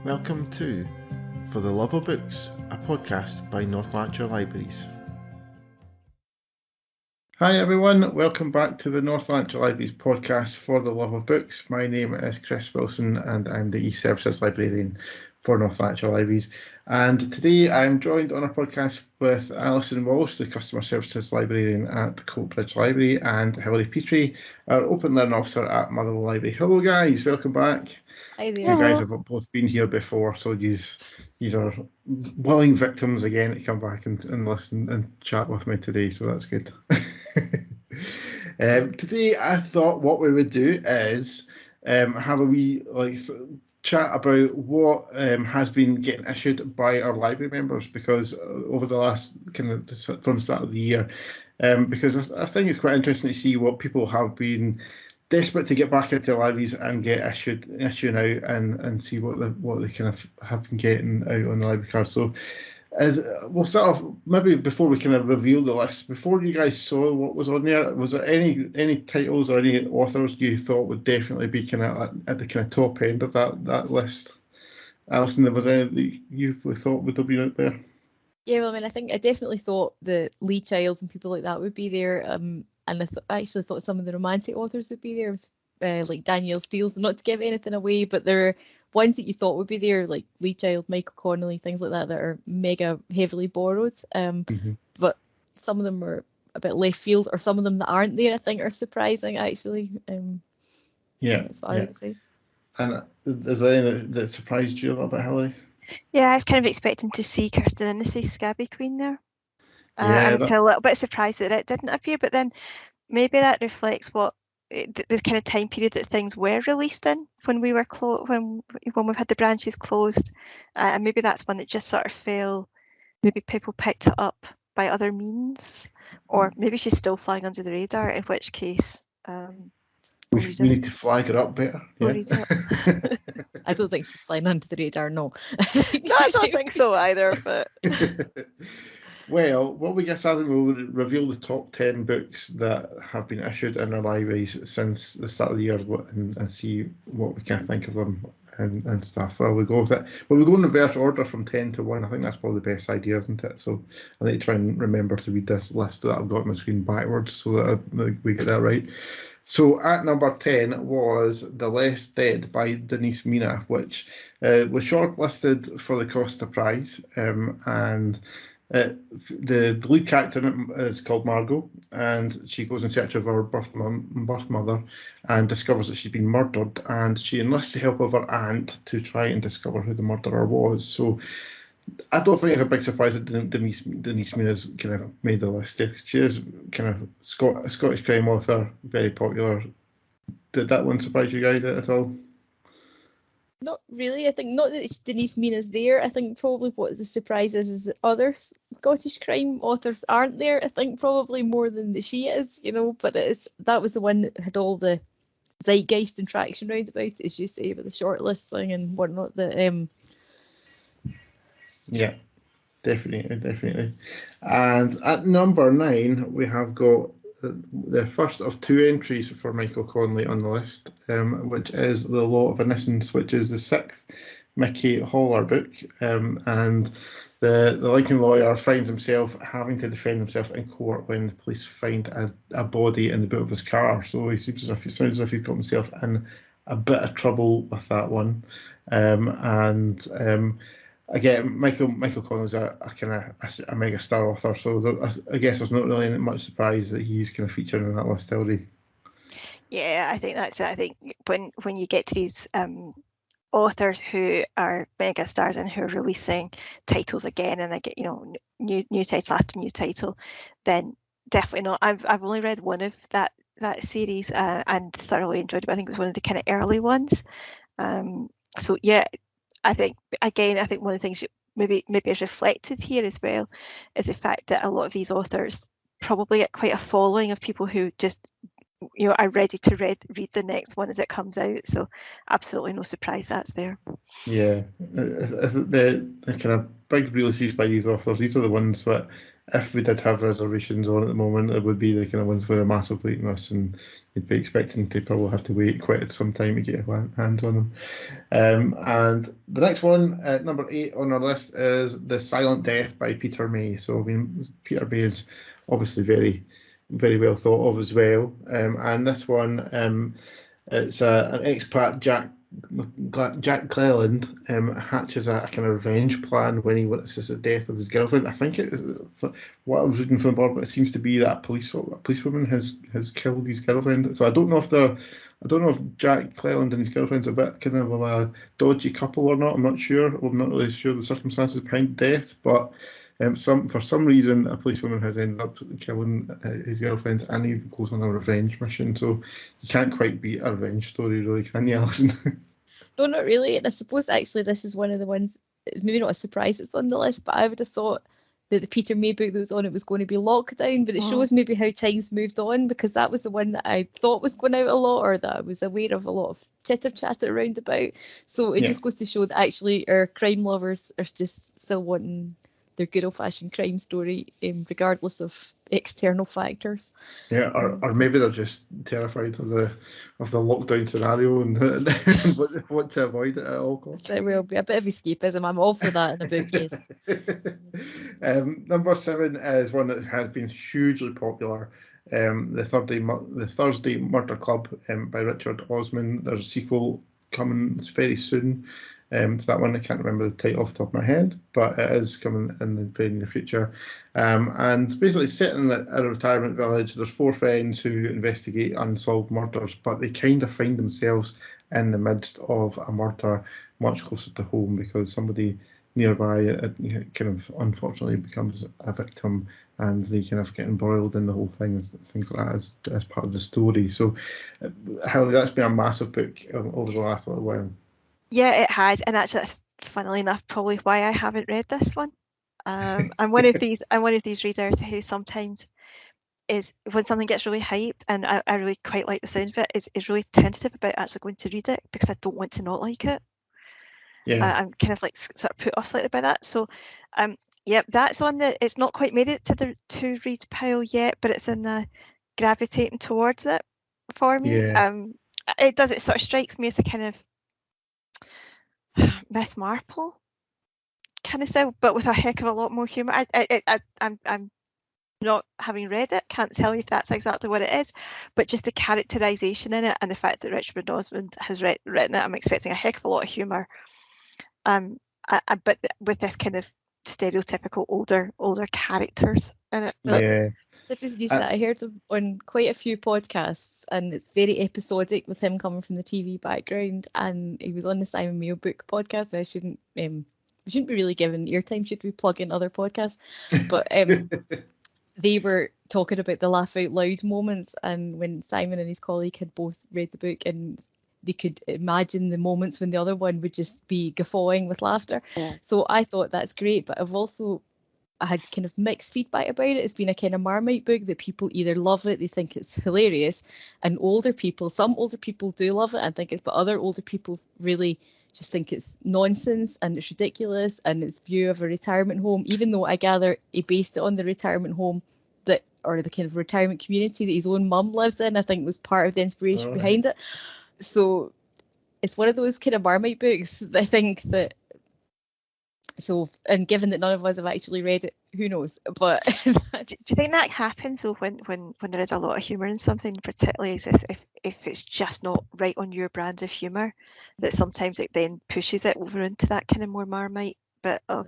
Welcome to For the Love of Books, a podcast by North Lanarkshire Libraries. Hi everyone, welcome back to the North Lanarkshire Libraries podcast For the Love of Books. My name is Chris Wilson and I'm the E-Services Librarian for North Lanarkshire Libraries. And today I'm joined on our podcast with Alison Walsh, the Customer Services Librarian at Coatbridge Library, and Hilary Petrie, our Open Learning Officer at Motherwell Library. Hello guys, welcome back. Hi there. You guys have both been here before, so these are willing victims again to come back and listen and chat with me today, so that's good. Today I thought what we would do is have a wee chat about what has been getting issued by our library members, because over the last from the start of the year, because I think it's quite interesting to see what people have been desperate to get back into libraries and get issuing out and see what they kind of have been getting out on the library card. So we'll start off, maybe before we kind of reveal the list, before you guys saw what was on there, was there any titles or any authors you thought would definitely be kind of at the kind of top end of that list? Alison, was there any that you thought would have been out there? Yeah, well, I mean, I definitely thought the Lee Childs and people like that would be there. And I actually thought some of the romantic authors would be there, like Danielle Steele's, not to give anything away, but there are ones that you thought would be there, like Lee Child, Michael Connolly, things like that are mega heavily borrowed. But some of them are a bit left field, or some of them that aren't there, I think, are surprising, actually. That's what I would say. And is there any that surprised you a little bit, Hilary? Yeah, I was kind of expecting to see Kirsten Innes's Scabby Queen there. I was kind of a little bit surprised that it didn't appear, but then maybe that reflects what the kind of time period that things were released in when we were when we've had the branches closed, and maybe that's one that just sort of fell. Maybe people picked it up by other means, or maybe she's still flying under the radar. In which case, we need to flag her up better. Yeah. I don't think she's flying under the radar. No, I don't think so either. But well, what we get started, we'll reveal the top 10 books that have been issued in our libraries since the start of the year and see what we can think of them and stuff. Well, we go with it. Well, we go in reverse order from 10 to 1. I think that's probably the best idea, isn't it? So I need to try and remember to read this list that I've got on my screen backwards so that we get that right. So at number 10 was The Less Dead by Denise Mina, which was shortlisted for the Costa Prize, and the lead character is called Margot, and she goes in search of her birth mother and discovers that she's been murdered, and she enlists the help of her aunt to try and discover who the murderer was. So I don't think it's a big surprise that Denise Mina's kind of made the list. She is kind of a Scottish crime author, very popular. Did that one surprise you guys at all? Not really. I think not that Denise Mina's there. I think probably what the surprise is that other Scottish crime authors aren't there. I think probably more than that she is, but that was the one that had all the zeitgeist and traction round about it, as you say, with the shortlisting and whatnot. Yeah, definitely. And at number 9, we have got the first of 2 entries for Michael Connolly on the list, which is The Law of Innocence, which is the 6th Mickey Haller book. And the Lincoln lawyer finds himself having to defend himself in court when the police find a body in the boot of his car. So he sounds as if he's got himself in a bit of trouble with that one. Again, Michael Connolly's a kind of a mega star author, so I guess there's not really much surprise that he's kind of featuring in that list already. Yeah, I think that's it. I think when you get to these authors who are mega stars and who are releasing titles again and they get new title after new title, then definitely not. I've only read one of that series and thoroughly enjoyed it. But I think it was one of the kind of early ones. So yeah. I think one of the things maybe is reflected here as well is the fact that a lot of these authors probably get quite a following of people who just are ready to read the next one as it comes out. So absolutely no surprise that's there. Yeah, the kind of big releases by these authors. These are the ones that if we did have reservations on at the moment, it would be the kind of ones with a massive waiting list, and you'd be expecting to probably have to wait quite some time to get your hands on them. And the next one, number 8 on our list, is The Silent Death by Peter May. So, I mean, Peter May is obviously very, very well thought of as well. And this one, it's an expat, Jack Cleland, hatches a kind of revenge plan when he witnesses the death of his girlfriend. I think what I was reading from the board, but it seems to be that a policewoman has killed his girlfriend. So I don't know if Jack Cleland and his girlfriend's a bit kind of a dodgy couple or not. I'm not sure. I'm not really sure the circumstances behind death, but for some reason a policewoman has ended up killing his girlfriend, and he goes on a revenge mission. So you can't quite beat a revenge story, really, can you, Alison? No, not really. And I suppose actually this is one of the ones, maybe not a surprise it's on the list, but I would have thought that the Peter May book that was on it was going to be Lockdown, but it shows maybe how times moved on, because that was the one that I thought was going out a lot, or that I was aware of a lot of chitter chatter around about. So it just goes to show that actually our crime lovers are just still wanting their good old-fashioned crime story, regardless of external factors. Yeah, or maybe they're just terrified of the lockdown scenario and want to avoid it at all costs. It will be a bit of escapism. I'm all for that in a book, yes. Number 7 is one that has been hugely popular. The Thursday Murder Club by Richard Osman. There's a sequel coming very soon. To that one, I can't remember the title off the top of my head, but it is coming in the very near future. And basically set in a retirement village, there's 4 friends who investigate unsolved murders, but they kind of find themselves in the midst of a murder much closer to home, because somebody nearby kind of unfortunately becomes a victim, and they kind of get embroiled in the whole thing, things like that as part of the story. So Hilary, that's been a massive book over the last little while. Yeah, it has, and actually that's funnily enough probably why I haven't read this one. I'm one of these readers who sometimes is, when something gets really hyped, and I really quite like the sound of it, is really tentative about actually going to read it, because I don't want to not like it. Yeah. I'm kind of like sort of put off slightly by that. So that's one that it's not quite made it to the to read pile yet, but it's in the gravitating towards it for me. Yeah. It sort of strikes me as a kind of Miss Marple kind of style, but with a heck of a lot more humour. I'm not having read it, can't tell you if that's exactly what it is, but just the characterisation in it and the fact that Richard Osman has written it, I'm expecting a heck of a lot of humour. But with this kind of stereotypical older characters in it. Yeah. Such as that I heard him on quite a few podcasts, and it's very episodic with him coming from the TV background, and he was on the Simon Mayo book podcast. I shouldn't be really given airtime, should we plug in other podcasts? But they were talking about the laugh out loud moments, and when Simon and his colleague had both read the book, and they could imagine the moments when the other one would just be guffawing with laughter. Yeah. So I thought that's great, but I had kind of mixed feedback about it. It's been a kind of Marmite book that people either love it, they think it's hilarious, and some older people do love it and think but other older people really just think it's nonsense and it's ridiculous, and its view of a retirement home, even though I gather he based it on the retirement home or the kind of retirement community that his own mum lives in, I think was part of the inspiration behind it. So it's one of those kind of Marmite books that I think that, so, and given that none of us have actually read it, who knows? But do you think that happens though when there is a lot of humour in something, particularly if it's just not right on your brand of humour, that sometimes it then pushes it over into that kind of more Marmite bit of,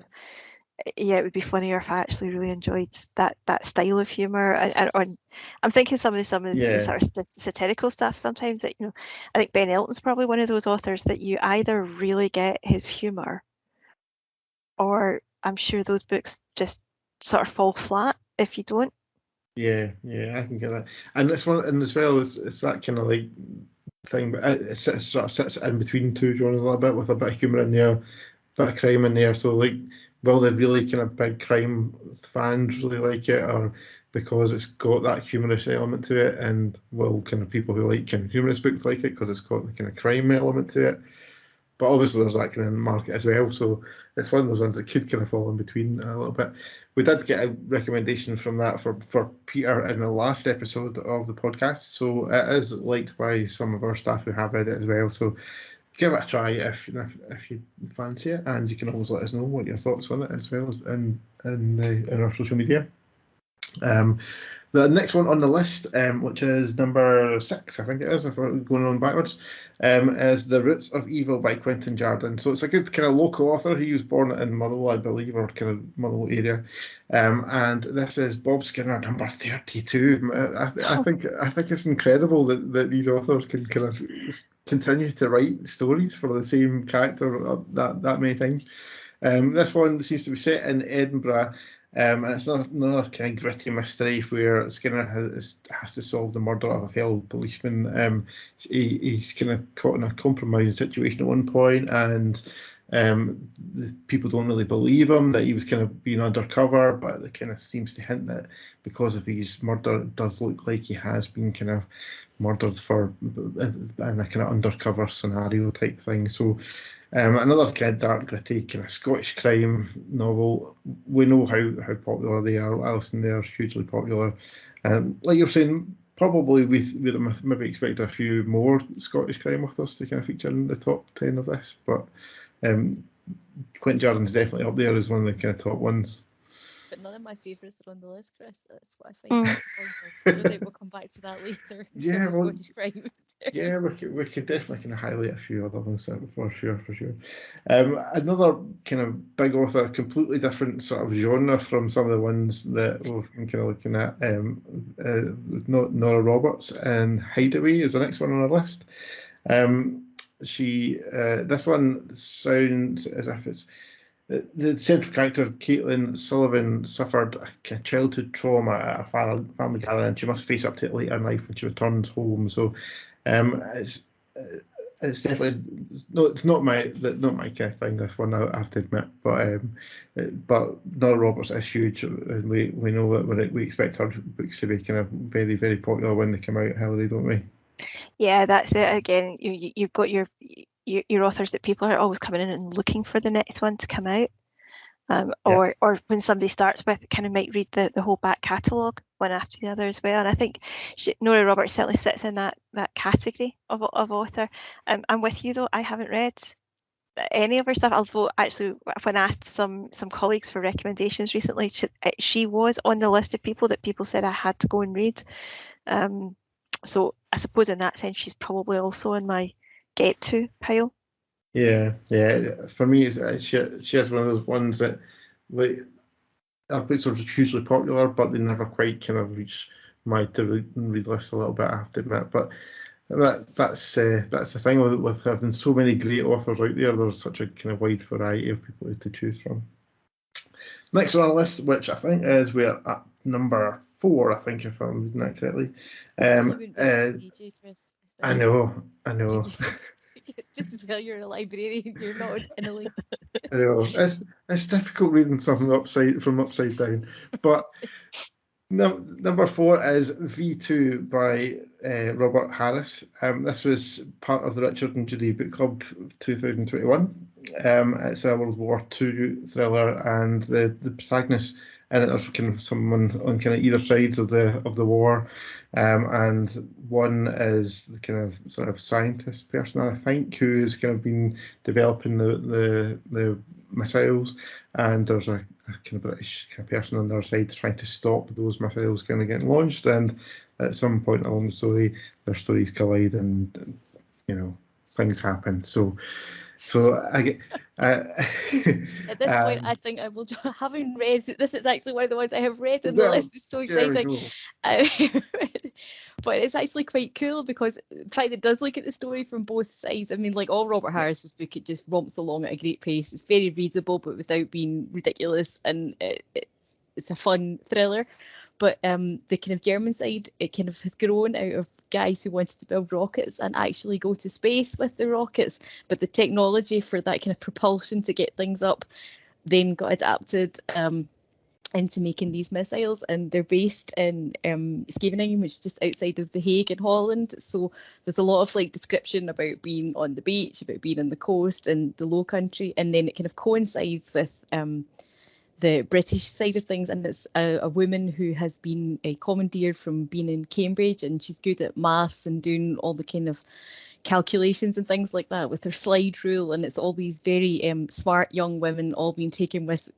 it would be funnier if I actually really enjoyed that style of humour. I'm thinking some of the sort of satirical stuff sometimes that, I think Ben Elton's probably one of those authors that you either really get his humour, or I'm sure those books just sort of fall flat if you don't. Yeah, I can get that. And this one, and as well, it's that kind of like thing, but it sort of sits in between two genres a little bit, with a bit of humour in there, a bit of crime in there. So like, will the really kind of big crime fans really like it, or because it's got that humorous element to it, and will kind of people who like kind of humorous books like it because it's got the kind of crime element to it? but obviously there's that kind of market as well, so it's one of those ones that could kind of fall in between a little bit. We did get a recommendation from that for Peter in the last episode of the podcast, so it is liked by some of our staff who have read it as well, so give it a try if you fancy it, and you can always let us know what your thoughts on it as well in our social media. The next one on the list, which is number 6, I think it is, if we're going on backwards, is The Roots of Evil by Quentin Jardine. So it's a good kind of local author. He was born in Motherwell, I believe, or kind of Motherwell area. And this is Bob Skinner, number 32. I think it's incredible that these authors can kind of continue to write stories for the same character that many times. This one seems to be set in Edinburgh. And it's another kind of gritty mystery where Skinner has to solve the murder of a fellow policeman. He's kind of caught in a compromising situation at one point, and the people don't really believe him that he was kind of being undercover, but it kind of seems to hint that because of his murder, it does look like he has been kind of murdered in a kind of undercover scenario type thing. So another kind of dark, gritty kind of Scottish crime novel. We know how popular they are. Alison, they are hugely popular. Like you're saying, probably we'd maybe expect a few more Scottish crime authors to kind of feature in the top 10 of this, but Quentin Jardine's definitely up there as one of the kind of top ones. But none of my favourites are on the list, Chris. That's what I find. We'll come back to that later. Yeah, Scottish crime. Yeah, we could definitely kind of highlight a few other ones for sure. Another kind of big author, completely different sort of genre from some of the ones that we've been kind of looking at. Nora Roberts, and Hideaway is the next one on our list. This one sounds as if it's the central character, Caitlin Sullivan, suffered a childhood trauma at a family gathering, and she must face up to it later in life when she returns home. So it's definitely it's not my kind of thing, this one, I have to admit. But Nora Roberts is huge, and we know that we expect her books to be kind of very, very popular when they come out, Hilary, don't we? Yeah, that's it. Again, you've got your authors that people are always coming in and looking for the next one to come out, or when somebody starts with, kind of might read the whole back catalogue one after the other as well. And I think Nora Roberts certainly sits in that category of author. I'm with you though. I haven't read any of her stuff, although actually when I asked some colleagues for recommendations recently, she was on the list of people that people said I had to go and read. So I suppose in that sense she's probably also in my get to pile. Yeah. For me, she has one of those ones that, like, her books are hugely popular, but they never quite kind of reach my to read list a little bit, I have to admit. But that's the thing with having so many great authors out there. There's such a kind of wide variety of people to choose from. Next on our list, which I think we're at number 4, I think, if I'm reading that correctly. I know. Just as well you're a librarian, you're not in a league. I know. It's difficult reading something upside down. But number 4 is V2 by Robert Harris. This was part of the Richard and Judy Book Club 2021. It's a World War II thriller, and the protagonist in it is kind of someone on kind of either sides of the war, and one is the kind of sort of scientist person, I think, who has kind of been developing the missiles, and there's a kind of British kind of person on their side trying to stop those missiles kind of getting launched, and at some point along the story their stories collide, and things happen. So I get at this point, I think I will, having read this, is actually one of the ones I have read on the list. Was so exciting. But it's actually quite cool because the fact that it does look at the story from both sides. I mean, like all Robert Harris's book, it just romps along at a great pace. It's very readable, but without being ridiculous, and it's a fun thriller. But the kind of German side, it kind of has grown out of guys who wanted to build rockets and actually go to space with the rockets. But the technology for that kind of propulsion to get things up then got adapted into making these missiles, and they're based in Scheveningen, which is just outside of The Hague in Holland. So there's a lot of like description about being on the beach, about being on the coast and the Low Country, and then it kind of coincides with the British side of things, and it's a woman who has been commandeered from being in Cambridge, and she's good at maths and doing all the kind of calculations and things like that with her slide rule, and it's all these very smart young women all being taken with,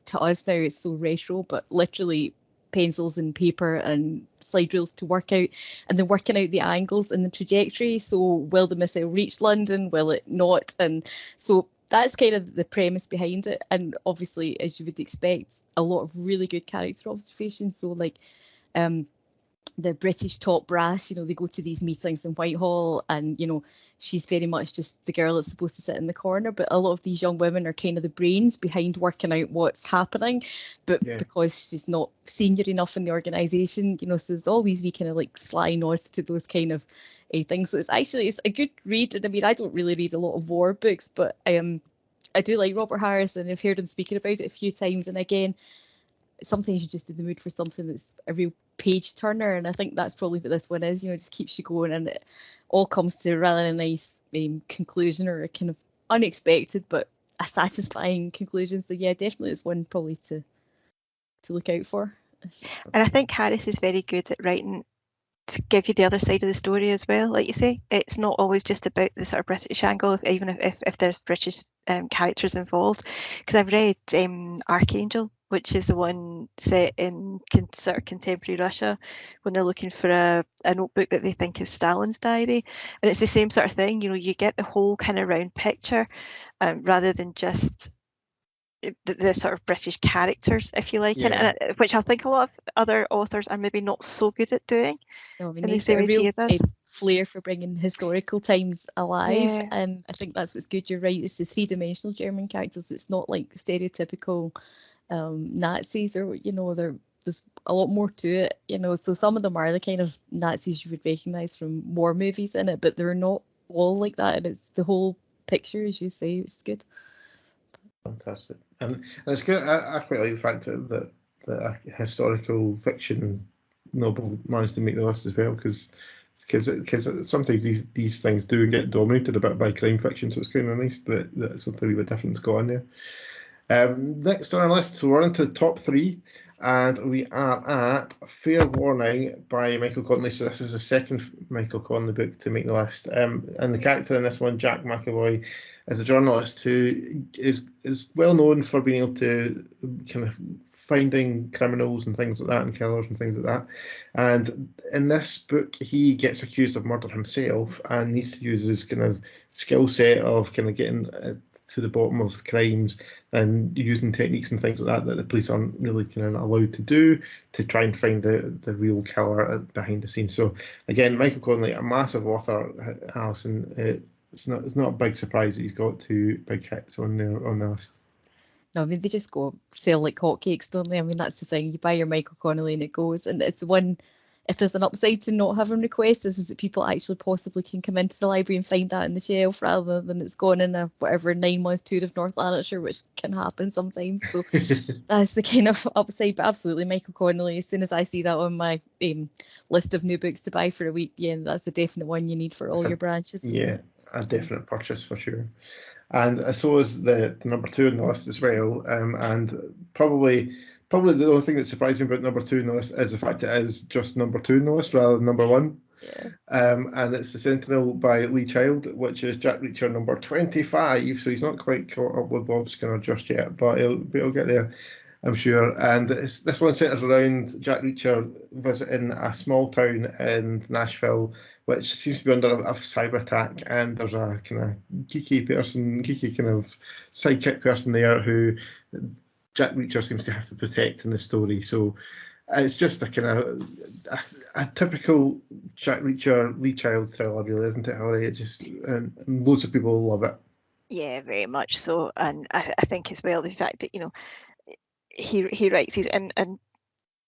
to us now it's so retro, but literally pencils and paper and slide rules to work out, and then working out the angles and the trajectory. So will the missile reach London, will it not? And so that's kind of the premise behind it, and obviously, as you would expect, a lot of really good character observation. So like the British top brass, they go to these meetings in Whitehall, and she's very much just the girl that's supposed to sit in the corner, but a lot of these young women are kind of the brains behind working out what's happening, but because she's not senior enough in the organisation, so there's all these wee kind of like sly nods to those kind of things. So it's a good read, and I mean, I don't really read a lot of war books, but I do like Robert Harris, and I've heard him speaking about it a few times, and again, sometimes you're just in the mood for something that's a real page turner, and I think that's probably what this one is. Just keeps you going, and it all comes to a rather nice conclusion, or a kind of unexpected but a satisfying conclusion. So yeah, definitely it's one probably to look out for. And I think Harris is very good at writing to give you the other side of the story as well. Like you say, it's not always just about the sort of British angle, even if there's British characters involved. Because I've read Archangel, which is the one set in sort of contemporary Russia, when they're looking for a notebook that they think is Stalin's diary, and it's the same sort of thing. You get the whole kind of round picture, rather than just the sort of British characters, if you like, and which I think a lot of other authors are maybe not so good at doing. No, I mean, there's a real flair for bringing historical times alive, and I think that's what's good. You're right, it's the three-dimensional German characters. It's not like stereotypical Nazis, or there's a lot more to it. So some of them are the kind of Nazis you would recognise from war movies in it, but they're not all like that, and it's the whole picture, as you say, which is good. Fantastic, and it's good. I quite like the fact that a historical fiction novel managed to make the list as well, because sometimes these things do get dominated a bit by crime fiction, so it's kind of nice that something a wee bit different's got on there. Next on our list, so we're into the top three, and we are at Fair Warning by Michael Connolly. So this is the second Michael Connolly book to make the list, and the character in this one, Jack McAvoy, is a journalist who is well known for being able to kind of finding criminals and things like that, and killers and things like that. And in this book, he gets accused of murder himself and needs to use his kind of skill set of kind of getting to the bottom of crimes and using techniques and things like that the police aren't really kind of allowed to do, to try and find the real killer behind the scenes. So again, Michael Connolly, a massive author, Alison. It's not a big surprise that he's got two big hits on the list. No, I mean, they just go sell like hotcakes, don't they? I mean, that's the thing. You buy your Michael Connolly and it goes. And it's one, if there's an upside to not having requests, is that people actually possibly can come into the library and find that in the shelf, rather than it's gone in a whatever 9-month tour of North Lanarkshire, which can happen sometimes. So that's the kind of upside. But absolutely, Michael Connolly, as soon as I see that on my list of new books to buy for a week, that's a definite one you need for all your branches. Yeah, a definite purchase for sure. And so is the number two on the list as well. And probably the only thing that surprised me about number two on the list is the fact it is just number two on the list rather than number one. Yeah. And it's The Sentinel by Lee Child, which is Jack Reacher number 25. So he's not quite caught up with Bob Skinner just yet, but he'll get there, I'm sure. And this one centres around Jack Reacher visiting a small town in Nashville, which seems to be under a cyber attack. And there's a kind of geeky kind of sidekick person there who Jack Reacher seems to have to protect in the story. So it's just a kind of a typical Jack Reacher, Lee Child thriller, really, isn't it, Hilary? It just, and loads of people love it. Yeah, very much so. And I think as well the fact that he writes these, and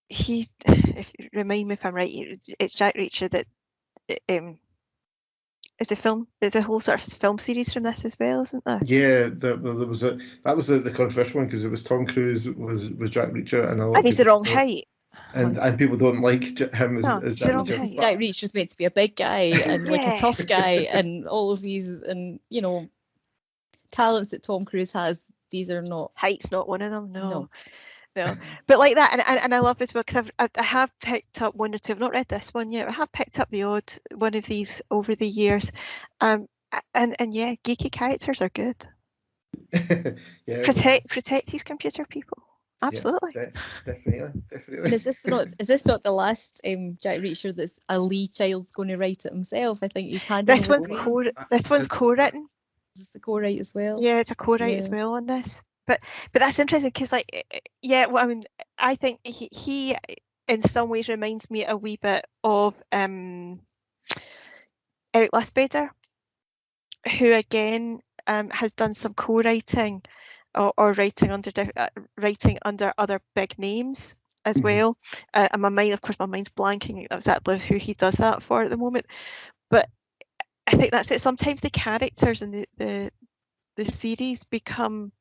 he, if remind me if I'm right, it's Jack Reacher that is the film. There's a whole sort of film series from this as well, isn't there? Yeah, there was that was the controversial one because it was Tom Cruise was Jack Reacher, and a lot And of he's the people wrong height. and people don't like him No, as he's Jack the wrong Reacher. height. Jack Reacher's meant to be a big guy and like a Yeah. tough guy, and all of these, and you know, talents that Tom Cruise has. These are not. Height's not one of them. No. No. But like that, and I love this book because I have picked up one or two. I've not read this one yet. I have picked up the odd one of these over the years, and yeah, geeky characters are good. Yeah, Protect these computer people. Absolutely. Yeah, definitely. And is this not the last Jack Reacher that's a Lee Child's going to write it himself? I think he's handing This over one's co-written. Is the co-write as well? Yeah, it's a co-write as well on this. But that's interesting because, like, yeah, well, I mean, I think he in some ways reminds me a wee bit of Eric Lusbader, who again has done some co-writing or writing under other big names as well. And my mind's blanking exactly who he does that for at the moment. But I think that's it. Sometimes the characters in the series become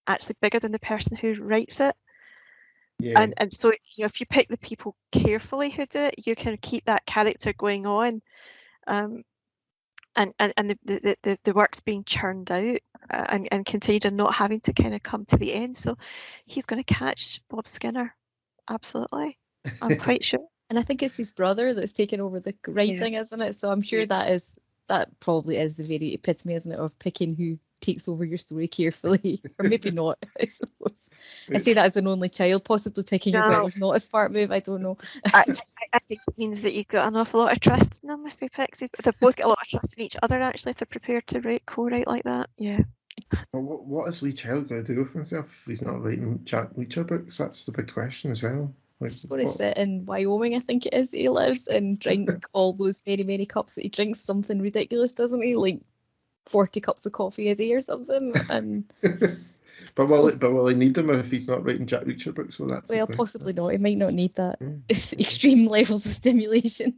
actually bigger than the person who writes it. Yeah. And so, you know, if you pick the people carefully who do it, you can keep that character going on, and the work's being churned out, and continued and not having to kind of come to the end. So he's going to catch Bob Skinner, absolutely. I'm quite sure. And I think it's his brother that's taken over the writing, isn't it? So I'm sure that probably is the very epitome, isn't it, of picking who takes over your story carefully, or maybe not, I suppose. I say that as an only child, possibly picking your brother's not a smart move, I don't know. I think it means that you've got an awful lot of trust in them if he picks it. They've both got a lot of trust in each other, actually, if they're prepared to co-write like that. Yeah. Well, what is Lee Child going to do for himself if he's not writing Jack Reacher books? That's the big question as well. Like, he's going to sit in Wyoming, I think it is, he lives, and drink all those many, many cups that he drinks, something ridiculous, doesn't he? Like 40 cups of coffee a day or something. And but will he need them if he's not writing Jack Reacher books? Well, possibly not. He might not need that extreme levels of stimulation.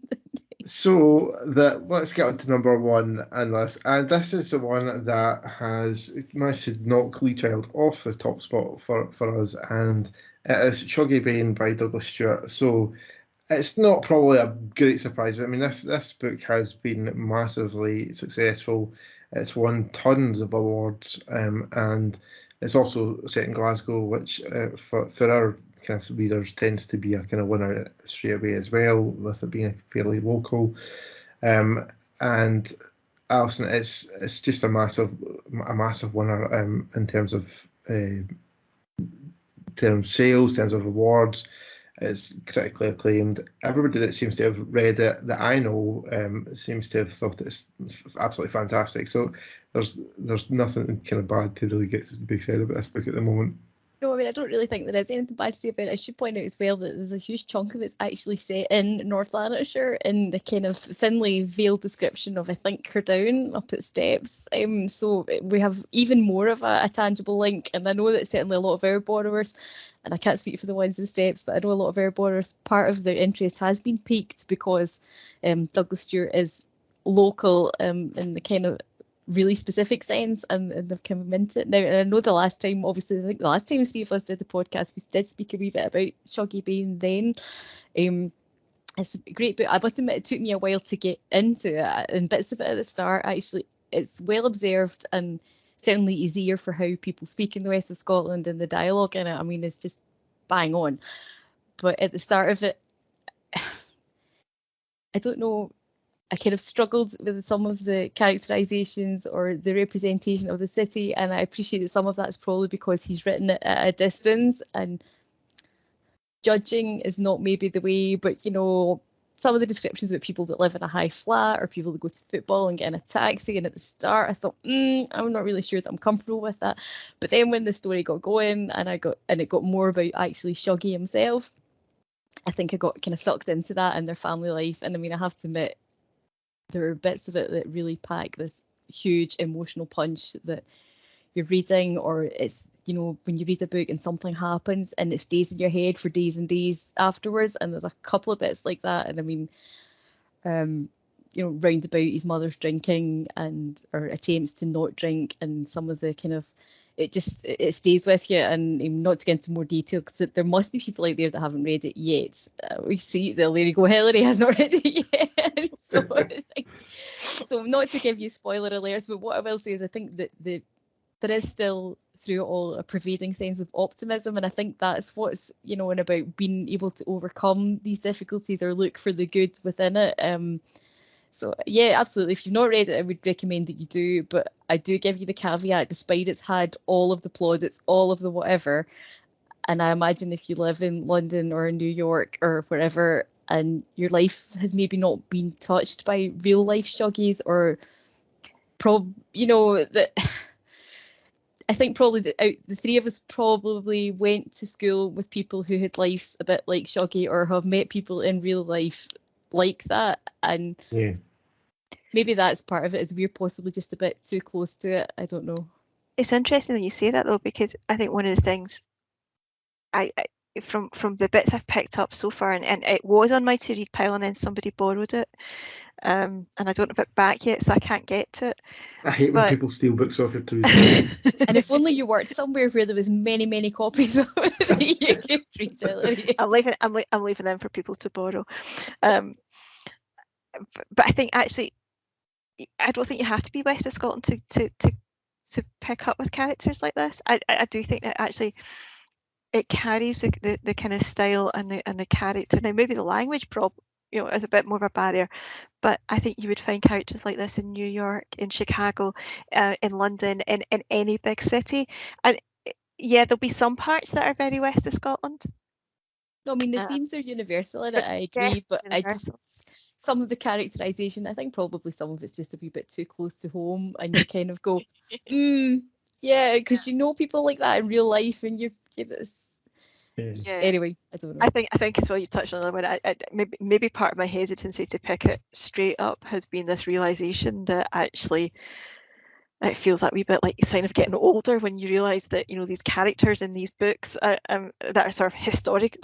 So let's get on to number one on this, and this is the one that has managed to knock Lee Child off the top spot for us, and it is Shoggy Bane by Douglas Stewart. So it's not probably a great surprise, but I mean this book has been massively successful. It's won tons of awards, and it's also set in Glasgow, which for our kind of readers tends to be a kind of winner straight away as well, with it being fairly local. And Alison, it's just a massive winner in terms of sales, in terms of awards. It's critically acclaimed. Everybody that seems to have read it that I know seems to have thought it's absolutely fantastic. So there's nothing kind of bad to really get to be said about this book at the moment. No, I mean, I don't really think there is anything bad to say about it. I should point out as well that there's a huge chunk of it's actually set in North Lanarkshire, in the kind of thinly veiled description of, I think, Cardown up at Steps. So we have even more of a tangible link, and I know that certainly a lot of our borrowers, and I can't speak for the ones in Steps, but I know a lot of our borrowers, part of their interest has been piqued because Douglas Stewart is local in the kind of really specific sense, and they've come into it now. And I know the last time the three of us did the podcast, we did speak a wee bit about Shoggy Bane then. It's a great book. I must admit it took me a while to get into it, and bits of it at the start actually, it's well observed and certainly easier for how people speak in the west of Scotland, and the dialogue in it, I mean, it's just bang on. But at the start of it, I don't know, I kind of struggled with some of the characterizations or the representation of the city, and I appreciate that some of that's probably because he's written it at a distance, and judging is not maybe the way, but you know, some of the descriptions about people that live in a high flat or people that go to football and get in a taxi, and at the start I thought, I'm not really sure that I'm comfortable with that. But then when the story got going and it got more about actually Shoggy himself, I think I got kind of sucked into that and their family life. And I mean, I have to admit, there are bits of it that really pack this huge emotional punch that you're reading, or it's, you know, when you read a book and something happens and it stays in your head for days and days afterwards, and there's a couple of bits like that. And I mean, round about his mother's drinking or attempts to not drink, and some of the kind of, it stays with you. And not to get into more detail, because there must be people out there that haven't read it yet. We see there you go, Hilary has not read it yet. So not to give you spoiler alerts, but what I will say is I think that there is still through it all a pervading sense of optimism, and I think that's what's and about being able to overcome these difficulties or look for the good within it. So yeah, absolutely, if you've not read it, I would recommend that you do, but I do give you the caveat, despite it's had all of the plaudits, all of the whatever, and I imagine if you live in London or New York or wherever and your life has maybe not been touched by real life shuggies, or that I think probably the three of us probably went to school with people who had lives a bit like Shuggy, or have met people in real life like that, and maybe that's part of it, is we're possibly just a bit too close to it. I don't know. It's interesting that you say that though, because I think one of the things I from the bits I've picked up so far, and it was on my to read pile, and then somebody borrowed it. And I don't have it back yet, so I can't get to it. I hate when people steal books off your to read. And if only you worked somewhere where there was many copies of it that you could read it. I'm leaving them for people to borrow. But I think actually, I don't think you have to be West of Scotland to pick up with characters like this. I do think that actually it carries the kind of style and the character. Now maybe the language problem is a bit more of a barrier, but I think you would find characters like this in New York, in Chicago, in London, in any big city. And yeah, there'll be some parts that are very West of Scotland. No, I mean the themes are universal in it, I agree, but some of the characterization, I think probably some of it's just a wee bit too close to home, and you kind of go, yeah, because people like that in real life, and you get this. Yeah. Anyway, I don't know. I think as well, you touched on another one. Maybe part of my hesitancy to pick it straight up has been this realization that actually it feels that wee bit like a sign of getting older when you realise that these characters in these books that are sort of historic,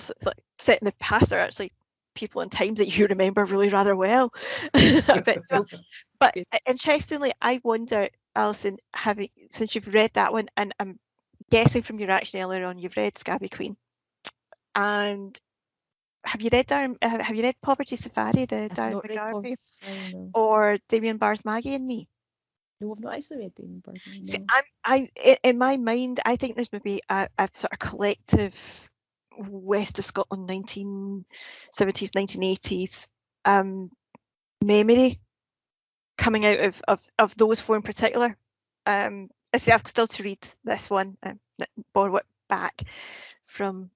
set in the past, are actually people in times that you remember really rather well. But interestingly, I wonder, Alison, since you've read that one, and I'm guessing from your action earlier on, you've read Scabby Queen. And have you read Poverty Safari, the Darren McGarvey, no. or Damien Barr's Maggie and Me? No, I've not actually read Damien Barr's Maggie. No. See, I in my mind, I think there's maybe a sort of collective West of Scotland 1970s, 1980s memory coming out of those four in particular. I see, I've still to read this one, borrow it back from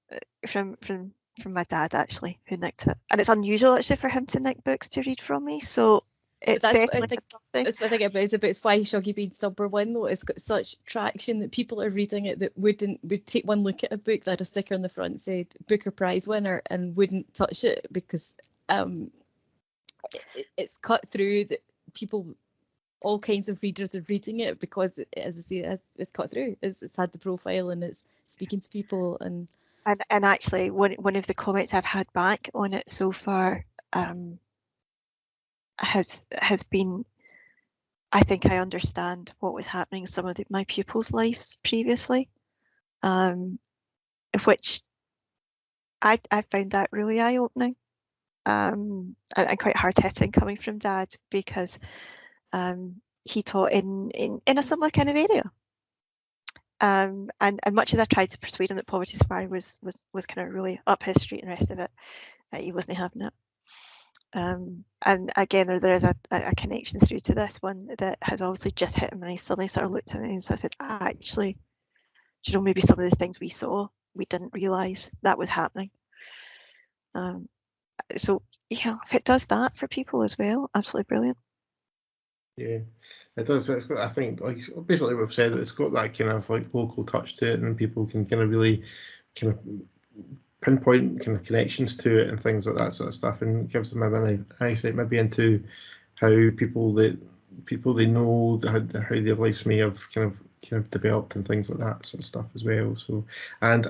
my dad, actually, who nicked it, and it's unusual actually for him to nick books to read from me, so it's that's definitely what I think. something. That's what I think about. It's about why Shuggy Bean's number one, though. It's got such traction that people are reading it that would take one look at a book that had a sticker on the front that said Booker Prize winner and wouldn't touch it, because it's cut through that people, all kinds of readers are reading it, because as I say, it's cut through. It's had the profile and it's speaking to people, and actually one of the comments I've had back on it so far has been, I think I understand what was happening in some of my pupils' lives previously, which I found that really eye-opening and quite hard-hitting coming from Dad, because he taught in a similar kind of area. And much as I tried to persuade him that Poverty Safari was kind of really up his street and the rest of it, he wasn't having it. And again, there is a connection through to this one that has obviously just hit him, and he suddenly sort of looked at me and so I said, actually, maybe some of the things we saw, we didn't realise that was happening. So if it does that for people as well, absolutely brilliant. Yeah, it does. It's got, I think, like basically what we've said, that it's got that kind of like local touch to it, and people can kind of really kind of pinpoint kind of connections to it and things like that sort of stuff, and gives them an insight maybe into how people they know how their lives may have kind of kind of developed and things like that sort of stuff as well. So, and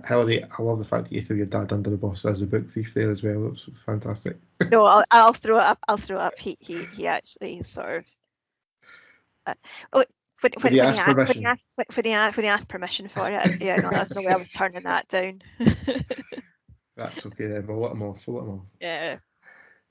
Hilary, I love the fact that you threw your dad under the bus as a book thief there as well. It was fantastic. No, I'll throw it up. I'll throw it up. He actually sort of. When he asked permission for it, yeah, no, there's no way I was turning that down. That's okay then. We'll let him off. Yeah.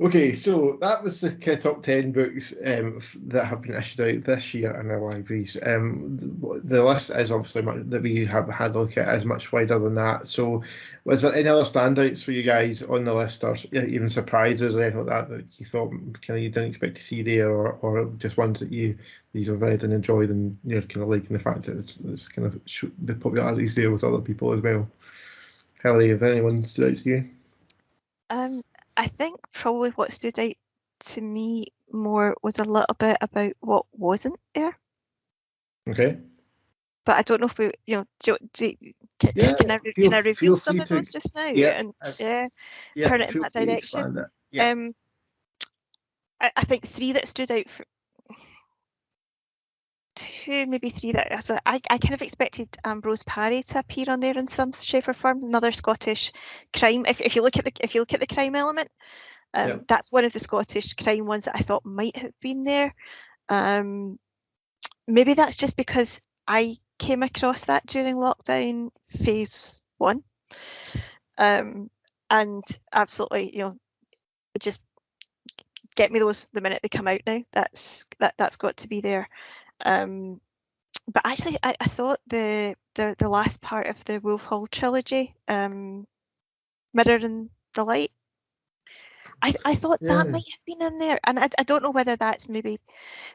Okay, so that was the top 10 books that have been issued out this year in our libraries. The list is obviously that we have had a look at is much wider than that. So was there any other standouts for you guys on the list, or even surprises or anything like that you thought kind of you didn't expect to see there, or just ones that these have read and enjoyed and you're kind of liking the fact that it's kind of the popularity's there with other people as well? Hilary, have anyone stood out to you? I think probably what stood out to me more was a little bit about what wasn't there. Okay. But I don't know if we, can I reveal some of those just now? Yeah. Turn it in that direction. Yeah. I think three that stood out maybe three that so I kind of expected Ambrose Parry to appear on there in some shape or form. Another Scottish crime. If you look at the crime element, that's one of the Scottish crime ones that I thought might have been there. Maybe that's just because I came across that during lockdown phase 1, and absolutely, just get me those the minute they come out now. That's got to be there. But actually, I thought the last part of the Wolf Hall trilogy, Mirror and the Light, I thought that might have been in there, and I don't know whether that's maybe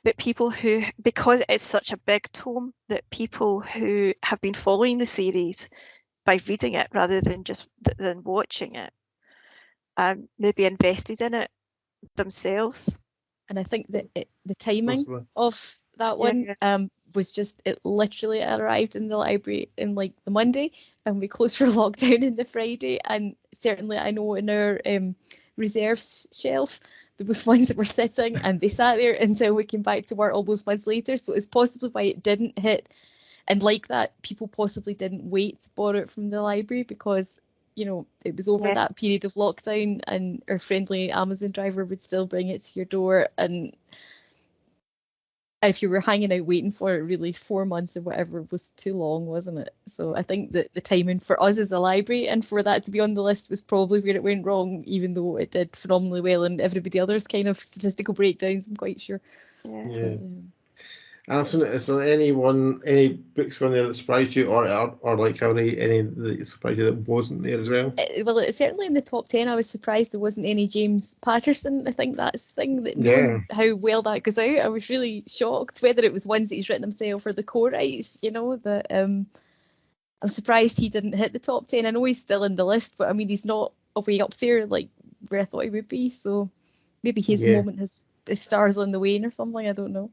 that people who, because it's such a big tome, that people who have been following the series by reading it rather than just watching it, maybe invested in it themselves. And I think that the timing of that one was just, it literally arrived in the library in like the Monday, and we closed for lockdown on the Friday. And certainly I know in our reserves shelf there was ones that were sitting and they sat there until we came back to work all those months later. So it's possibly why it didn't hit, and like that people possibly didn't wait to borrow it from the library, because it was over that period of lockdown, and our friendly Amazon driver would still bring it to your door, and if you were hanging out waiting for it, really 4 months or whatever was too long, wasn't it? So I think that the timing for us as a library and for that to be on the list was probably where it went wrong, even though it did phenomenally well in everybody else's kind of statistical breakdowns, I'm quite sure. Yeah. Alison, is there any books on there that surprised you, or like Hilary, any that surprised you that wasn't there as well? Well, certainly in the top 10, I was surprised there wasn't any James Patterson. I think that's the thing, that how well that goes out. I was really shocked, whether it was ones that he's written himself or the co-writes, that I'm surprised he didn't hit the top 10. I know he's still in the list, but I mean, he's not way up there like where I thought he would be. So maybe his moment, his stars on the wane or something, I don't know.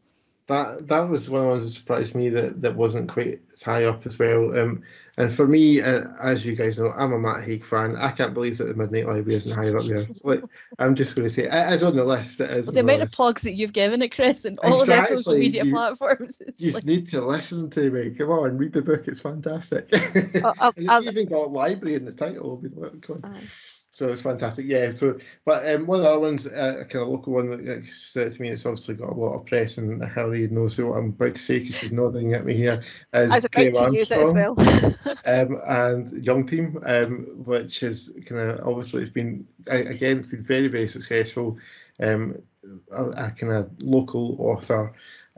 That was one of the ones that surprised me that wasn't quite as high up as well. And for me, as you guys know, I'm a Matt Haig fan. I can't believe that the Midnight Library isn't higher up there. Like, I'm just going to say, it is on the list. It is. Well, the amount of plugs that you've given it, Chris, and all of our social media platforms. You just need to listen to me. Come on, read the book. It's fantastic. And it's even got library in the title. Come on. So it's fantastic, So, but one of the other ones, a kind of local one that stood to me, it's obviously got a lot of press, and Hilary knows what I'm about to say because she's nodding at me here, is Graham Armstrong and Young Team, which is kind of, obviously it's been very, very successful, a kind of local author.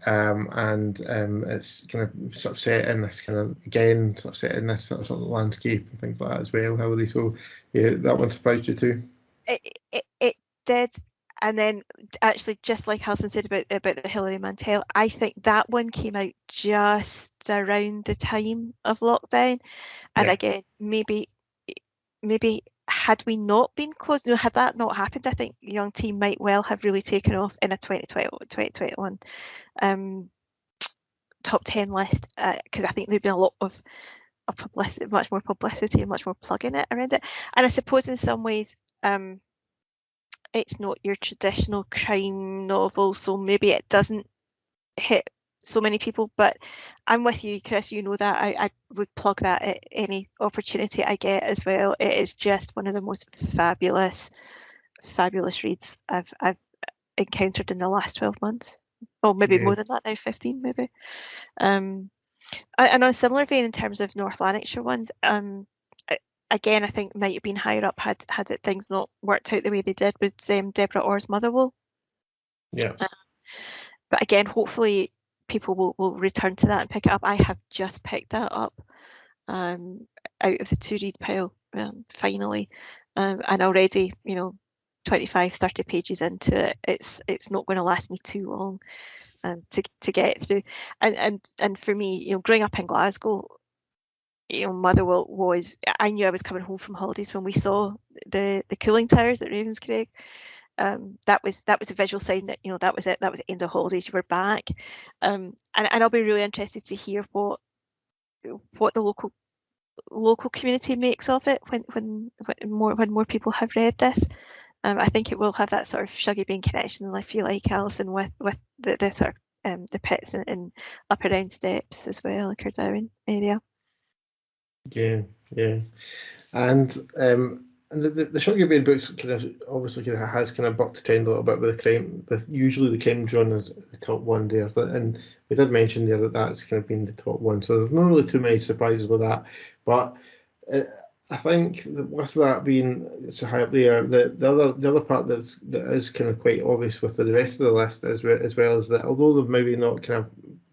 And it's kind of sort of set in this kind of, again, sort of set in this sort of landscape and things like that as well, Hilary. So that one surprised you too? It did. And then actually, just like Alison said about the Hilary Mantel, I think that one came out just around the time of lockdown. And again, maybe had we not been closed, had that not happened, I think Young Team might well have really taken off in a 2021 top 10 list, because I think there'd been a lot of publicity, much more publicity and much more plugging it around it. And I suppose in some ways it's not your traditional crime novel, so maybe it doesn't hit so many people. But I'm with you, Chris, you know that. I would plug that at any opportunity I get as well. It is just one of the most fabulous reads I've encountered in the last 12 months. Oh, maybe more than that now, 15 maybe. And on a similar vein in terms of North Lanarkshire ones, again, I think might have been higher up had things not worked out the way they did, was Deborah Orr's Motherwell. Yeah. But again, hopefully people will return to that and pick it up. I have just picked that up out of the to-read pile, finally. And already, 25, 30 pages into it, it's not going to last me too long to get through. And for me, growing up in Glasgow, Motherwell was, I knew I was coming home from holidays when we saw the cooling towers at Ravenscraig. That was the visual sign that that was it. That was the end of holidays. You were back, and I'll be really interested to hear what the local community makes of it when more people have read this. I think it will have that sort of Shuggy Bean connection, I feel like, Alison, with the sort of the pits and up around steps as well, like Cardowen area. Yeah, and the Shuggy Bean books obviously has bucked the trend a little bit with the crime, with usually the crime genre as the top one there, and we did mention there that that's been the top one, so there's not really too many surprises with that, but I think that with that being so high up there, the other part that is quite obvious with the rest of the list as well is that although they've maybe not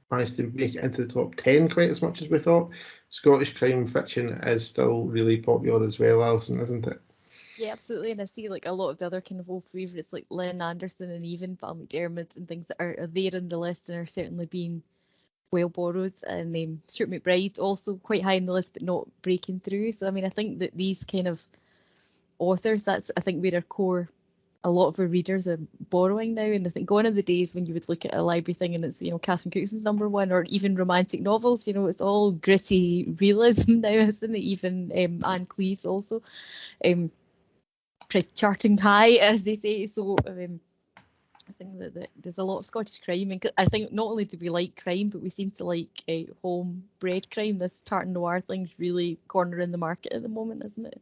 managed to make it into the top 10 quite as much as we thought, Scottish crime fiction is still really popular as well, Alison, isn't it? Yeah, absolutely. And I see a lot of the other old favourites like Lynn Anderson and even Val McDermott and things that are there in the list and are certainly being well borrowed. And Stuart McBride also quite high on the list but not breaking through. So I think that these authors, that's I think where a lot of our readers are borrowing now. And I think gone are the days when you would look at a library thing and it's Catherine Cookson's number one, or even romantic novels. It's all gritty realism now, isn't it? Even Anne Cleeves also charting high, as they say. So I think that there's a lot of Scottish crime, and I think not only do we like crime, but we seem to like homebred crime. This tartan noir thing's really cornering the market at the moment, isn't it?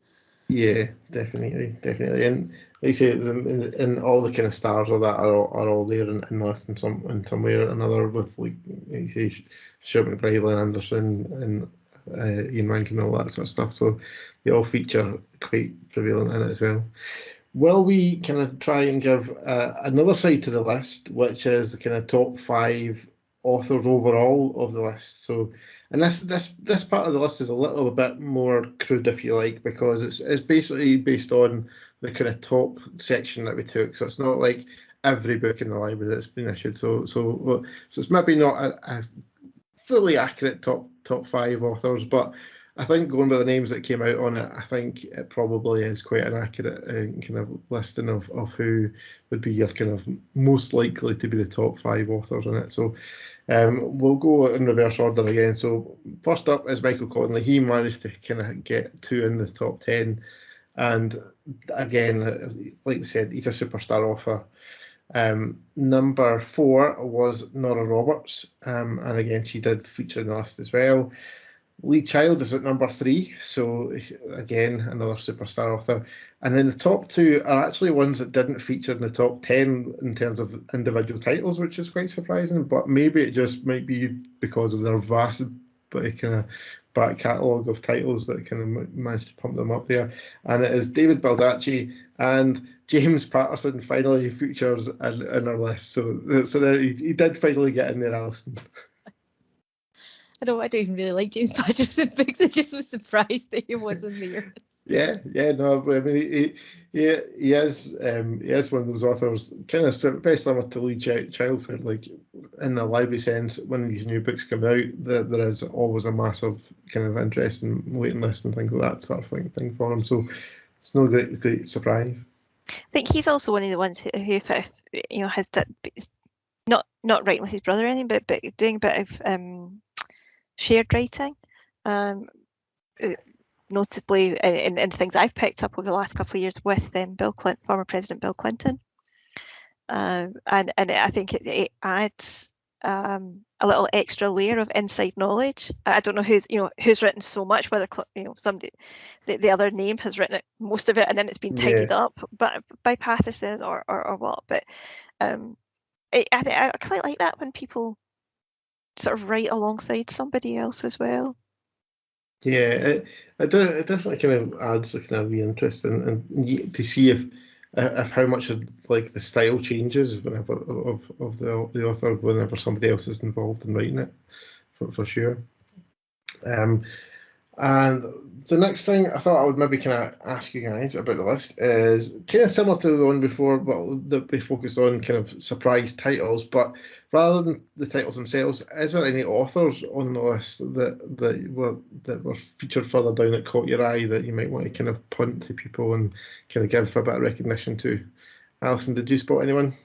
Yeah, definitely, and like you say, in all the stars of that are all there in the list in some way or another, with like you say, Stuart McBride, Lynn Anderson, and Ian Rankin, and all that sort of stuff. So they all feature quite prevalent in it as well. Will we try and give another side to the list, which is the top 5 authors overall of the list? So, and this part of the list is a little bit more crude, if you like, because it's basically based on the top section that we took. So it's not like every book in the library that's been issued. So it's maybe not a fully accurate top 5 authors, but I think going by the names that came out on it, I think it probably is quite an accurate listing of who would be your most likely to be the top 5 authors in it. So we'll go in reverse order again. So first up is Michael Connelly. He managed to get 2 in the top 10, and again, like we said, he's a superstar author. Number 4 was Nora Roberts, and again, she did feature in the list as well. Lee Child is at number 3, so again, another superstar author. And then the top 2 are actually ones that didn't feature in the top 10 in terms of individual titles, which is quite surprising, but maybe it just might be because of their vast back catalogue of titles that managed to pump them up there. And it is David Baldacci and James Patterson finally features in our list. So he did finally get in there, Alison. I don't even really like James Patterson books. I just was surprised that he wasn't there. Yeah, no, but he is one of those authors, very similar to Lee Child, like in the library sense. When these new books come out, there is always a massive interest and waiting list and things like that sort of thing for him. So it's no great surprise. I think he's also one of the ones who has not writing with his brother or anything, but doing a bit of shared writing, notably in things I've picked up over the last couple of years with Bill Clinton, former President Bill Clinton, and I think it adds a little extra layer of inside knowledge. I don't know who's written so much, whether somebody, the other name has written it, most of it, and then it's been tidied up by Patterson or what. But I quite like that when people sort of write alongside somebody else as well. Yeah, it definitely kind of adds a kind of wee interest and to see if how much of like the style changes whenever of the author whenever somebody else is involved in writing it, for sure. And the next thing I thought I would maybe kind of ask you guys about the list is kind of similar to the one before, but that we focused on kind of surprise titles. But rather than the titles themselves, is there any authors on the list that were featured further down that caught your eye that you might want to kind of punt to people and kind of give a bit of recognition to? Alison, did you spot anyone?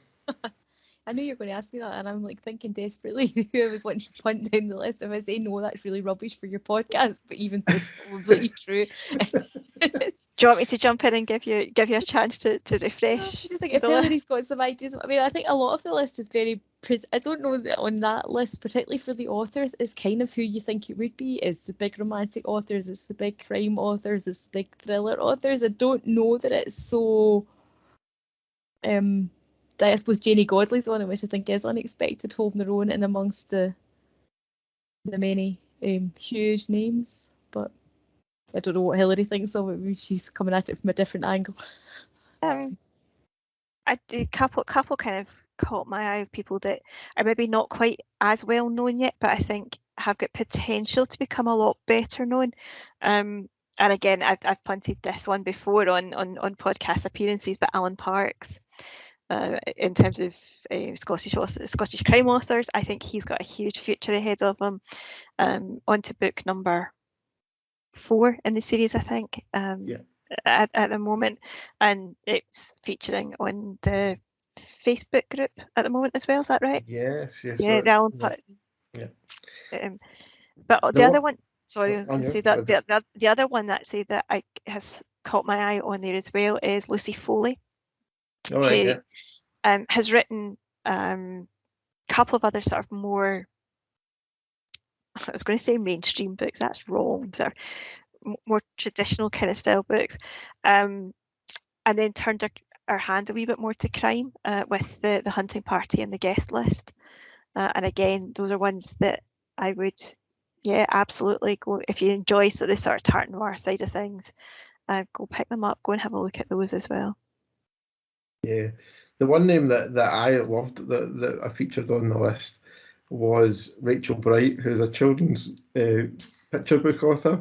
I knew you were going to ask me that, and I'm like thinking desperately who I was wanting to punt down the list. If I say no, that's really rubbish for your podcast, but even though it's probably true. Do you want me to jump in and give you a chance to refresh? I just think if Hilary's got some ideas, I mean, I think a lot of the list is very. I don't know that on that list, particularly for the authors, is kind of who you think it would be. It's the big romantic authors, it's the big crime authors, it's the big thriller authors. I don't know that it's so. I suppose Janie Godley's on it, which I think is unexpected, holding their own in amongst the many huge names. But I don't know what Hilary thinks of it. Maybe she's coming at it from a different angle. A couple kind of caught my eye of people that are maybe not quite as well known yet, but I think have got potential to become a lot better known. And again, I've punted this one before on podcast appearances, but Alan Parks. In terms of Scottish crime authors, I think he's got a huge future ahead of him. On to book number 4 in the series, I think, at the moment, and it's featuring on the Facebook group at the moment as well. Is that right? Yes. Yeah, the Alan Parks. Yeah. But the other one, sorry, I was going to say that the other one actually that has caught my eye on there as well is Lucy Foley. All right. Has written a couple of other sort of more, I was going to say mainstream books, that's wrong, sort of more traditional kind of style books, and then turned her hand a wee bit more to crime with the Hunting Party and the Guest List, and again, those are ones that I would absolutely go, if you enjoy the sort of tart noir side of things, go pick them up, go and have a look at those as well. Yeah, the one name that I loved that I featured on the list was Rachel Bright, who's a children's picture book author,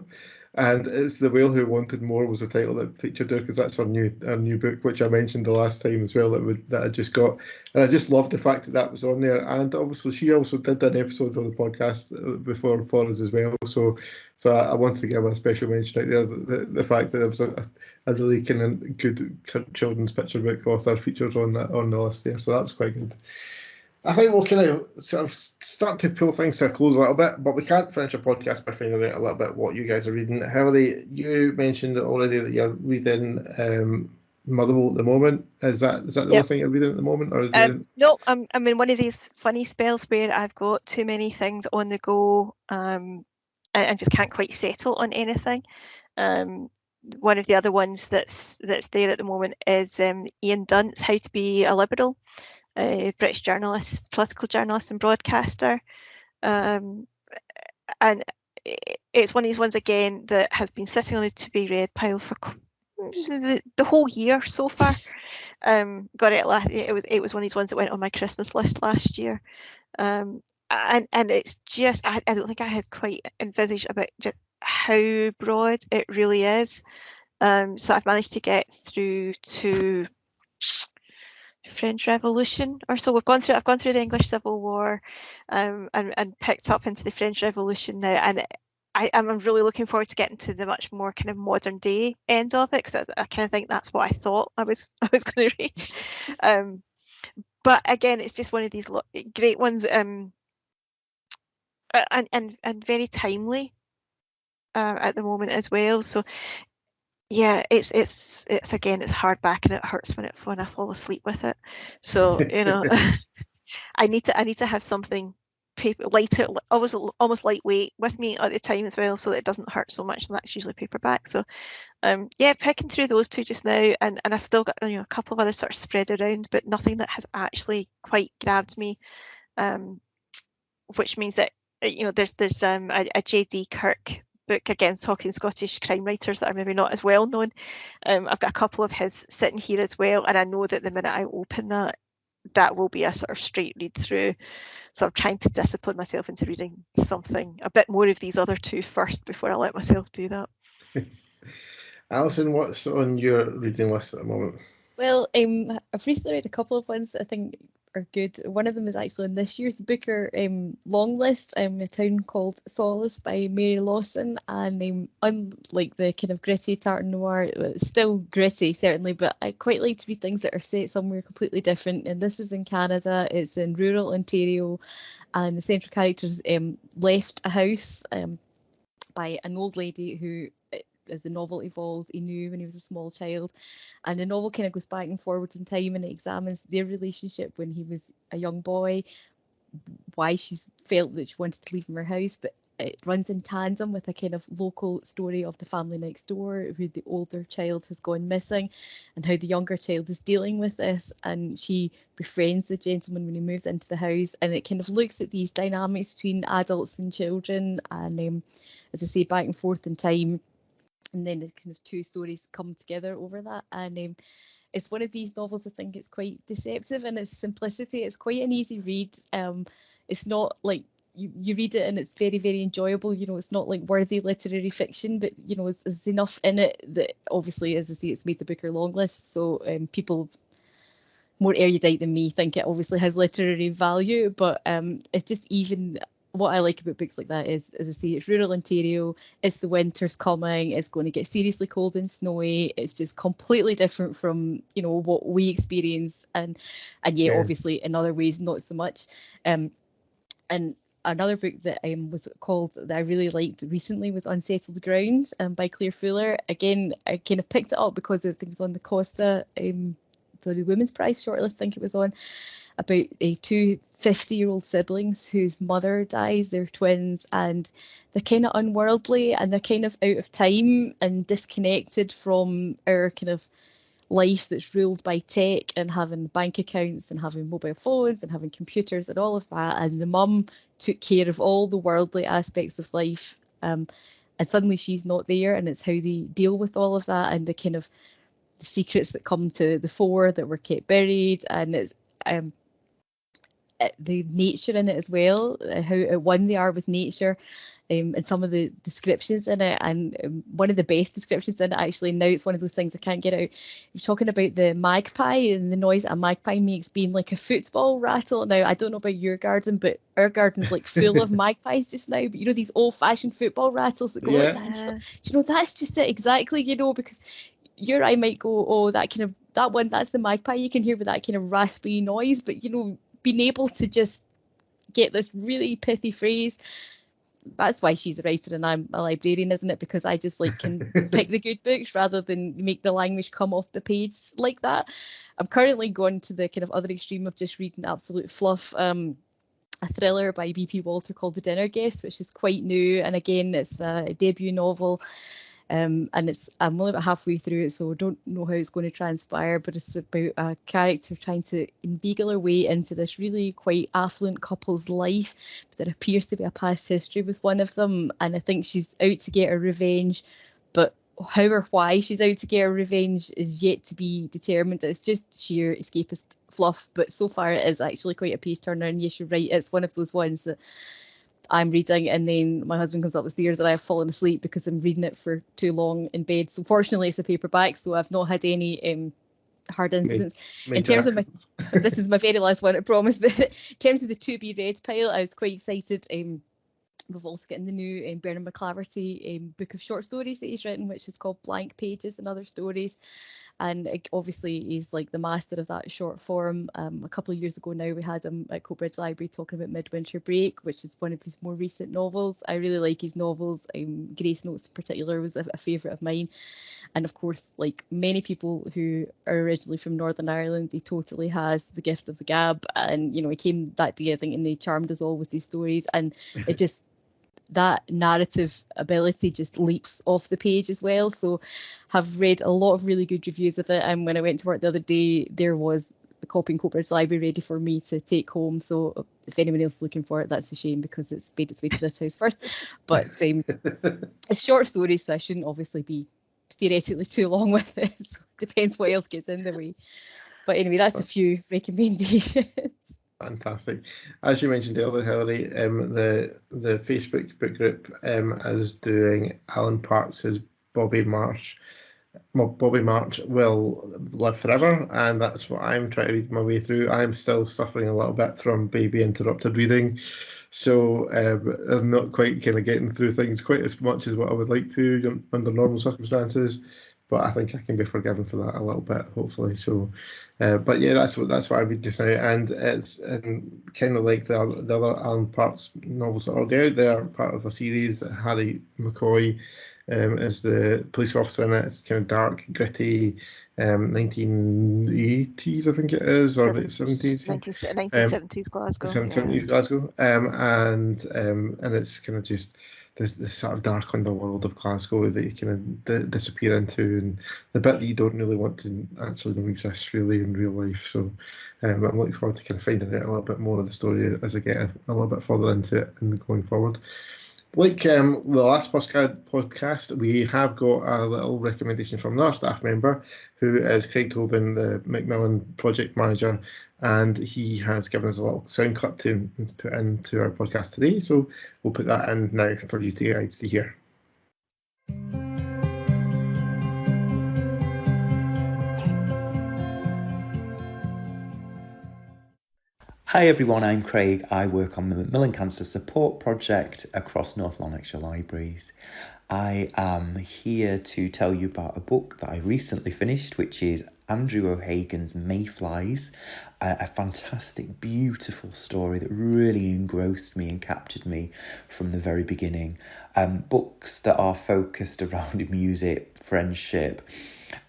and It's the Whale Who Wanted More was the title that featured her, because that's her new book, which I mentioned the last time as well, that I just got, and I just loved the fact that was on there. And obviously she also did an episode of the podcast before for us as well, so I wanted to give her a special mention out there, the fact that there was a really kind of good children's picture book author features on the list there, so that was quite good. I think we'll kind of sort of start to pull things to a close a little bit, but we can't finish a podcast by finding out a little bit what you guys are reading. Hilary, you mentioned already that you're reading Motherwell at the moment. Is that the only thing you're reading at the moment? Or no, I'm in one of these funny spells where I've got too many things on the go and just can't quite settle on anything. One of the other ones that's there at the moment is Ian Dunt's How to Be a Liberal. British journalist, political journalist and broadcaster, and it's one of these ones again that has been sitting on the to be read pile for the whole year so far. Got it last. It was one of these ones that went on my Christmas list last year, and it's just I don't think I had quite envisaged about just how broad it really is. So I've managed to get through to French Revolution or so. I've gone through the English Civil War, and picked up into the French Revolution now, and I'm really looking forward to getting to the much more kind of modern day end of it, because I kind of think that's what I thought I was going to read. But again, it's just one of these great ones, and very timely at the moment as well. So yeah, it's again, it's hardback and it hurts when I fall asleep with it. So I need to have something paper, lighter, almost lightweight with me at the time as well, so that it doesn't hurt so much, and that's usually paperback. So yeah, picking through those two just now, and I've still got a couple of others sort of spread around, but nothing that has actually quite grabbed me, which means that there's a J.D. Kirk book, again talking Scottish crime writers that are maybe not as well known. I've got a couple of his sitting here as well, and I know that the minute I open that will be a sort of straight read through. So I'm trying to discipline myself into reading something a bit more of these other two first before I let myself do that. Alison, what's on your reading list at the moment? Well, I've recently read a couple of ones that I think are good. One of them is actually on this year's Booker long list, A Town Called Solace by Mary Lawson, and unlike the kind of gritty tartan noir, it's still gritty certainly, but I quite like to read things that are set somewhere completely different, and this is in Canada. It's in rural Ontario, and the central characters left a house by an old lady who, as the novel evolves, he knew when he was a small child, and the novel kind of goes back and forwards in time, and it examines their relationship when he was a young boy, why she felt that she wanted to leave him her house, but it runs in tandem with a kind of local story of the family next door, where the older child has gone missing and how the younger child is dealing with this, and she befriends the gentleman when he moves into the house, and it kind of looks at these dynamics between adults and children, and as I say, back and forth in time. And then the kind of two stories come together over that, and it's one of these novels I think it's quite deceptive in its simplicity. It's quite an easy read. It's not like you read it and it's very, very enjoyable. It's not like worthy literary fiction, but there's enough in it that obviously, as I say, it's made the Booker long list. So people more erudite than me think it obviously has literary value, but it's just even. What I like about books like that is, as I say, it's rural Ontario, it's the winter's coming, it's going to get seriously cold and snowy, it's just completely different from, what we experience, and yeah, obviously in other ways not so much. And another book that was called that I really liked recently was Unsettled Ground by Claire Fuller. Again, I kind of picked it up because of things on the Costa, the Women's Prize shortlist, I think it was on, about two 50-year-old siblings whose mother dies. They're twins, and they're kind of unworldly, and they're kind of out of time and disconnected from our kind of life that's ruled by tech and having bank accounts and having mobile phones and having computers and all of that. And the mum took care of all the worldly aspects of life, and suddenly she's not there, and it's how they deal with all of that, and the kind of the secrets that come to the fore that were kept buried, and it's the nature in it as well, how at one they are with nature, and some of the descriptions in it, and one of the best descriptions in it actually, now it's one of those things I can't get out, you're talking about the magpie and the noise that a magpie makes being like a football rattle. Now I don't know about your garden, but our garden's like full of magpies just now, but these old-fashioned football rattles that go like that, that's just it exactly, because your eye might go, oh, that one, that's the magpie you can hear with that kind of raspy noise, but being able to just get this really pithy phrase, that's why she's a writer and I'm a librarian, isn't it? Because I just can pick the good books rather than make the language come off the page like that. I'm currently going to the kind of other extreme of just reading absolute fluff, a thriller by B.P. Walter called The Dinner Guest, which is quite new, and again it's a debut novel. And I'm only about halfway through it, so I don't know how it's going to transpire, but it's about a character trying to inveigle her way into this really quite affluent couple's life, but there appears to be a past history with one of them, and I think she's out to get her revenge, but how or why she's out to get her revenge is yet to be determined. It's just sheer escapist fluff, but so far it is actually quite a page turner, and yes, you're right, it's one of those ones that I'm reading and then my husband comes up the stairs and I've fallen asleep because I'm reading it for too long in bed. So fortunately it's a paperback, so I've not had any hard incidents. In terms of this is my very last one, I promise, but in terms of the to be read pile, I was quite excited We've also got the new Bernard McClaverty book of short stories that he's written, which is called Blank Pages and Other Stories. And obviously he's like the master of that short form. A couple of years ago now, we had him at Coatbridge Library talking about Midwinter Break, which is one of his more recent novels. I really like his novels. Grace Notes in particular was a favourite of mine. And of course, like many people who are originally from Northern Ireland, he totally has the gift of the gab. And, you know, he came that day, I think, and he charmed us all with these stories. And it just, that narrative ability just leaps off the page as well. So have read a lot of really good reviews of it, and when I went to work the other day, there was a copy in Coatbridge Library ready for me to take home. So if anyone else is looking for it, that's a shame because it's made its way to this house first. But it's short stories, so I shouldn't obviously be theoretically too long with it. So it depends what else gets in the way. But anyway, that's a few recommendations. Fantastic. As you mentioned earlier, Hilary, the Facebook book group is doing Alan Parks' Bobby March Will Live Forever, and that's what I'm trying to read my way through. I'm still suffering a little bit from baby interrupted reading, so I'm not quite kind of getting through things quite as much as what I would like to under normal circumstances. But I think I can be forgiven for that a little bit, hopefully. So, but yeah, that's what I read just now, and it's kind of like the other Alan Parks novels that are already out there, part of a series. Harry McCoy is the police officer in it. It's kind of dark, gritty, 1980s, I think it is, or late 70s. 1970s Glasgow. 1970s Glasgow, and it's kind of just the sort of dark underworld of Glasgow that you kind of disappear into, and the bit that you don't really want to actually know exists really in real life. So I'm looking forward to kind of finding out a little bit more of the story as I get a little bit further into it and going forward. Like the last podcast, we have got a little recommendation from another staff member who is Craig Tobin, the Macmillan project manager, and he has given us a little sound clip to put into our podcast today. So we'll put that in now for you guys to hear. Hi everyone, I'm Craig. I work on the Macmillan Cancer Support Project across North Lanarkshire Libraries. I am here to tell you about a book that I recently finished, which is Andrew O'Hagan's Mayflies, a fantastic, beautiful story that really engrossed me and captured me from the very beginning. Books that are focused around music, friendship,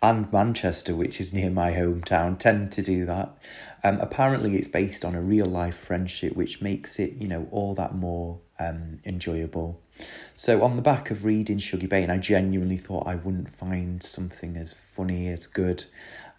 and Manchester, which is near my hometown, tend to do that. Apparently it's based on a real life friendship, which makes it, all that more enjoyable. So on the back of reading Shuggie Bain, I genuinely thought I wouldn't find something as funny, as good,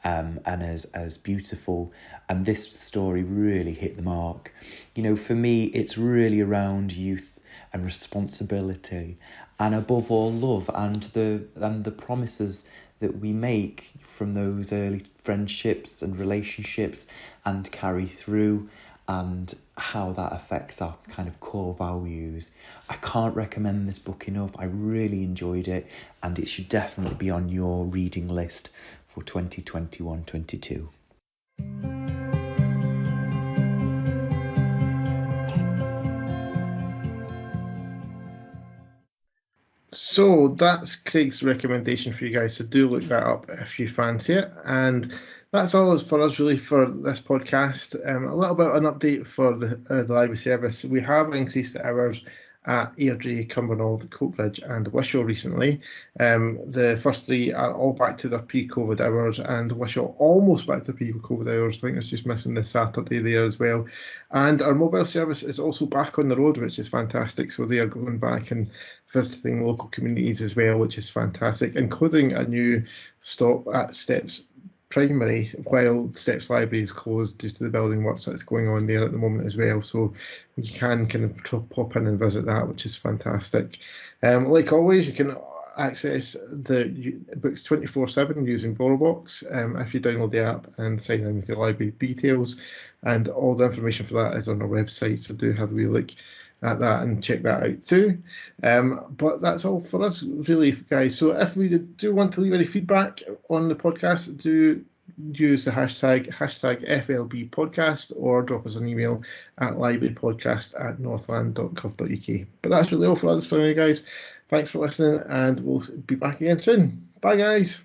and as beautiful. And this story really hit the mark. For me, it's really around youth and responsibility, and above all, love and the promises that we make from those early friendships and relationships and carry through, and how that affects our kind of core values. I can't recommend this book enough. I really enjoyed it, and it should definitely be on your reading list for 2021-22. So that's Craig's recommendation for you guys, so do look that up if you fancy it. And that's all for us really for this podcast. A little bit of an update for the library service. We have increased the hours at Airdrie, Cumbernauld, Coatbridge and Wishaw recently. The first three are all back to their pre-COVID hours, and Wishaw almost back to pre-COVID hours. I think it's just missing this Saturday there as well. And our mobile service is also back on the road, which is fantastic. So they are going back and visiting local communities as well, which is fantastic, including a new stop at Steps Primary, while Steps Library is closed due to the building works that's going on there at the moment as well. So you can kind of pop in and visit that, which is fantastic. Like always, you can access the books 24/7 using BorrowBox if you download the app and sign in with your library details. And all the information for that is on our website, so do have a wee look at that and check that out too. But that's all for us really, guys. So if we do want to leave any feedback on the podcast, do use the hashtag FLB podcast, or drop us an email at librarypodcast@northland.gov.uk. But that's really all for us for now, guys. Thanks for listening, and we'll be back again soon. Bye, guys.